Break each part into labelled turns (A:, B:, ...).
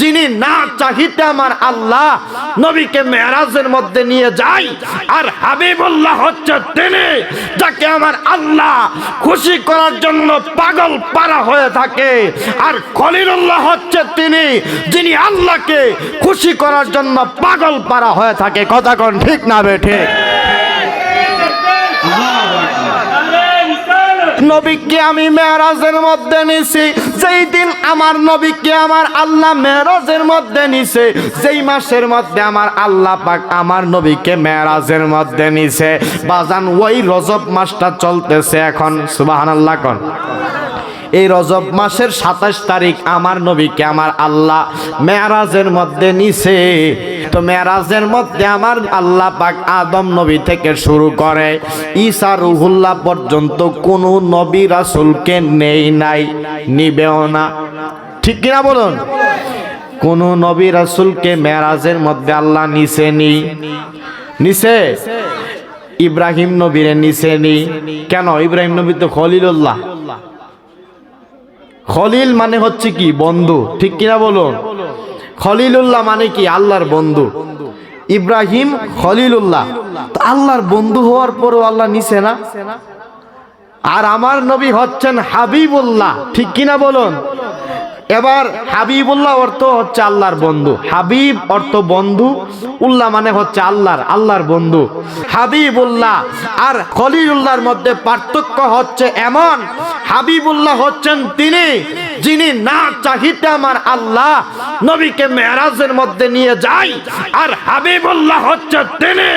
A: যিনি না চাহিতে আমার আল্লাহ নবীকে মেরাজের মধ্যে নিয়ে যায়। আর হাবিবুল্লাহ হচ্ছে তিনি যাকে আমার আল্লাহ খুশি করার জন্য পাগল পারা হয়ে থাকে। আর খলিলুল্লাহ হচ্ছে তিনি যিনি আল্লাহকে খুশি করার জন্য পাগল পারা হয়ে থাকে। কথা কোন ঠিক না বেঠে? নবীকে আমি মেরাজের মধ্যে নিছি, যেই দিন আমার নবীকে আমার আল্লাহ মেরাজের মধ্যে নিছে, যেই মাসের মধ্যে আমার আল্লাহ পাক আমার নবীকে মেরাজের মধ্যে নিছে, বাজান ওই রজব মাসটা চলতেছে এখন। সুবহানাল্লাহ কোন। এই রজব মাসের 27 তারিখ আমার নবীকে আমার আল্লাহ মেরাজের মধ্যে নিছে। তো মেরাজের মধ্যে আমার আল্লাহ পাক আদম নবী থেকে শুরু করে ঈসা রুহুল্লাহ পর্যন্ত কোন নবী রাসূলকে নেই নাই, নিবেও না। ঠিক কিনা বলুন? কোন নবী রাসূলকে মেরাজের মধ্যে আল্লাহ নিছেনি? নিছে? ইব্রাহিম নবীরে নিছেনি কেন? ইব্রাহিম নবী তো খলিলুল্লাহ। খলিল মানে হচ্ছে কি? বন্ধু। ঠিক কিনা বলুন? খলিলুল্লাহ মানে কি? আল্লাহর বন্ধু। ইব্রাহিম খলিলুল্লাহ, তো আল্লাহর বন্ধু হওয়ার পরও আল্লাহ নিছে না। আর আমার নবী হচ্ছেন হাবিবুল্লাহ। ঠিক কিনা বলুন? এবার হাবিবুল্লাহ অর্থ হচ্ছে আল্লাহর বন্ধু। হাবিব অর্থ বন্ধু, উল্লাহ মানে হচ্ছে আল্লাহর বন্ধু। হাবিবুল্লাহ আর খলিলুল্লাহর মধ্যে পার্থক্য হচ্ছে এমন, হাবিবুল্লাহ হচ্ছেন তিনি যিনি না চাহিতে আমার আল্লাহ নবীকে মেরাজের মধ্যে নিয়ে যায়। আর হাবিবুল্লাহ হচ্ছে তিনি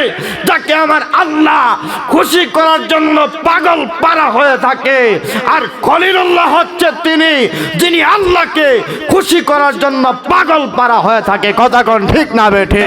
A: যাকে আমার আল্লাহ খুশি করার জন্য পাগল পারা হয়ে থাকে। আর খলিলুল্লাহ হচ্ছে তিনি যিনি আল্লাহকে খুশি করার জন্য পাগল পারা হয়ে থাকে। কথা কোন ঠিক না বেঠে?